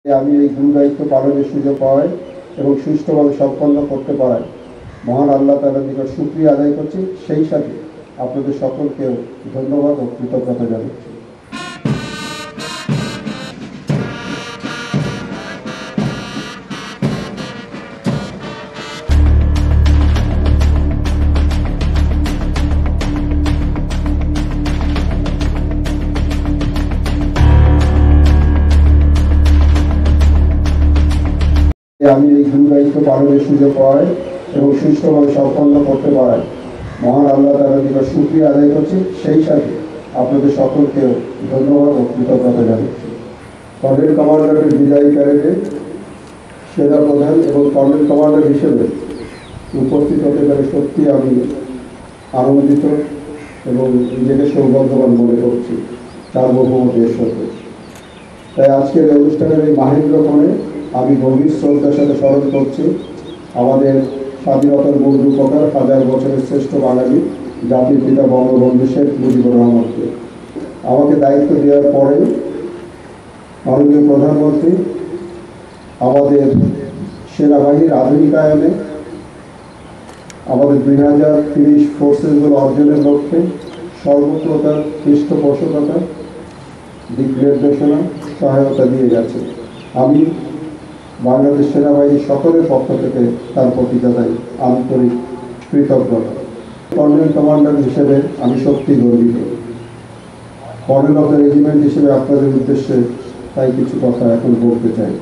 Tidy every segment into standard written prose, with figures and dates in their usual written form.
আমি এই গুরু দায়িত্ব পালনের সুযোগ পাওয়ায় এবং সুষ্ঠুভাবে সম্পন্ন করতে পারায় মহান আল্লাহ তাআলার নিকট শুকরিয়া আদায় করছি। সেই সাথে আপনাদের সকলকেও ধন্যবাদ ও কৃতজ্ঞতা জানাচ্ছি। আমি এই গুরু দায়িত্ব পালনের সুযোগ পাওয়ায় এবং সুষ্ঠুভাবে সম্পন্ন করতে পারায় মহান আল্লাহ তাআলার নিকট শুকরিয়া আদায় করছি। সেই সাথে আপনাদের সকলকেও ধন্যবাদ ও কৃতজ্ঞতা জানাচ্ছি। কর্নেল কমান্ডারের বিদায়ী প্যারেডে সেনা প্রধান এবং কর্নেল কমান্ডার হিসেবে উপস্থিত হতে পারে সত্যি আমি আনন্দিত এবং নিজেকে সৌভাগ্যবান মনে করছি সার্বভৌমত্বের সাথে। তাই আজকের অনুষ্ঠানের এই মাহেন্দ্রক্ষণে আমি গভীর শ্রদ্ধার সাথে স্মরণ করছি আমাদের স্বাধীনতার মূল রূপকার, হাজার বছরের শ্রেষ্ঠ বাঙালি জাতির পিতা বঙ্গবন্ধু শেখ মুজিবুর রহমানকে। আমাকে দায়িত্ব দেওয়ার পরে মাননীয় প্রধানমন্ত্রী আমাদের সেনাবাহিনীর আধুনিকায়নে আমাদের 2030 ফোর্সেসগুলো অর্জনের লক্ষ্যে সর্বপ্রকার পৃষ্ঠপোষকতা, দিক নির্দেশনা, সহায়তা দিয়ে গেছে। আমি বাংলাদেশ সেনাবাহিনীর সকলের পক্ষ থেকে তার প্রতি জানাই আন্তরিক কৃতজ্ঞতা। কর্নেল কমান্ডার হিসেবে আমি সত্যি গর্বিত। কর্নেল অফ দ্য রেজিমেন্ট হিসেবে আপনাদের উদ্দেশ্যে তাই কিছু কথা এখন বলতে চাই।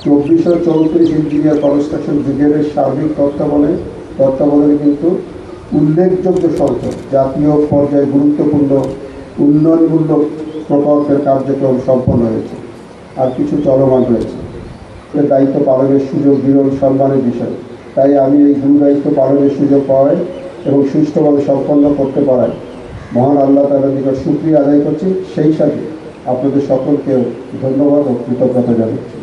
2434 ইঞ্জিনিয়ার কনস্ট্রাকশন ব্রিগেডের সার্বিক তত্ত্বাবধানে কিন্তু উল্লেখযোগ্য সংখ্যক জাতীয় পর্যায়ে গুরুত্বপূর্ণ উন্নয়নমূলক প্রকল্পের কার্যক্রম সম্পন্ন হয়েছে, আর কিছু চলমান রয়েছে। দায়িত্ব পালনের সুযোগ বিরল সম্মানের বিষয়। তাই আমি এই গুরু দায়িত্ব পালনের সুযোগ পাওয়ায় এবং সুষ্ঠুভাবে সম্পন্ন করতে পারায় মহান আল্লাহ তাআলার নিকট শুকরিয়া আদায় করছি। সেই সাথে আপনাদের সকলকেও ধন্যবাদ ও কৃতজ্ঞতা জানাচ্ছি।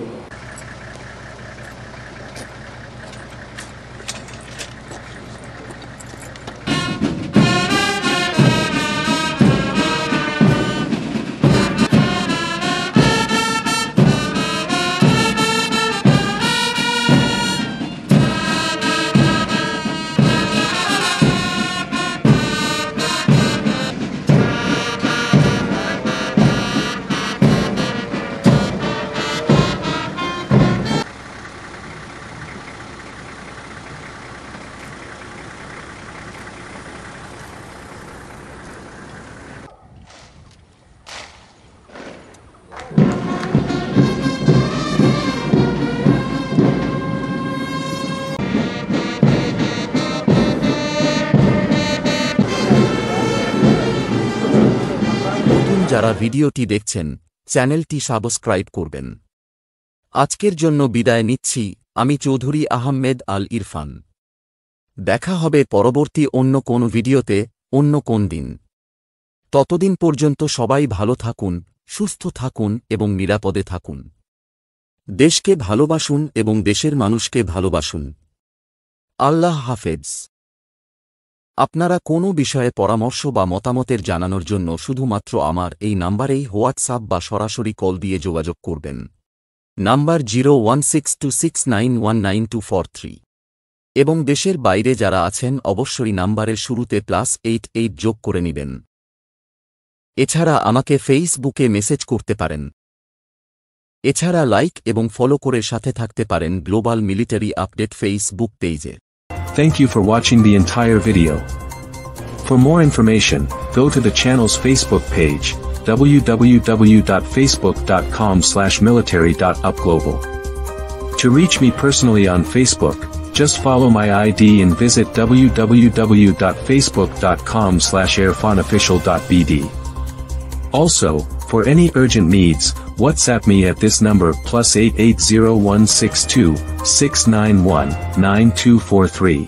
যারা ভিডিওটি দেখছেন চ্যানেলটি সাবস্ক্রাইব করবেন। আজকের জন্য বিদায় নিচ্ছি আমি চৌধুরী আহমেদ আল ইরফান। দেখা হবে পরবর্তী অন্য কোন ভিডিওতে অন্য কোন দিন। ততদিন পর্যন্ত সবাই ভালো থাকুন, সুস্থ থাকুন এবং নিরাপদে থাকুন। দেশকে ভালোবাসুন এবং দেশের মানুষকে ভালোবাসুন। আল্লাহ হাফেজ। আপনারা কোনো বিষয়ে পরামর্শ বা মতামতের জানানোর জন্য শুধুমাত্র আমার এই নাম্বারেই হোয়াটসঅ্যাপ বা সরাসরি কল দিয়ে যোগাযোগ করবেন। নাম্বার 016269199243। এবং দেশের বাইরে যারা আছেন অবশ্যই নাম্বারের শুরুতে +88 যোগ করে নেবেন। এছাড়া আমাকে ফেসবুকে মেসেজ করতে পারেন। এছাড়া লাইক এবং ফলো করে সাথে থাকতে পারেন গ্লোবাল মিলিটারি আপডেট ফেসবুক পেজে। Thank you for watching the entire video. For more information, go to the channel's Facebook page, www.facebook.com/military.upglobal. To reach me personally on Facebook, just follow my ID and visit www.facebook.com/irfanofficial.bd. Also, for any urgent needs, WhatsApp me at this number +880162 691 9243.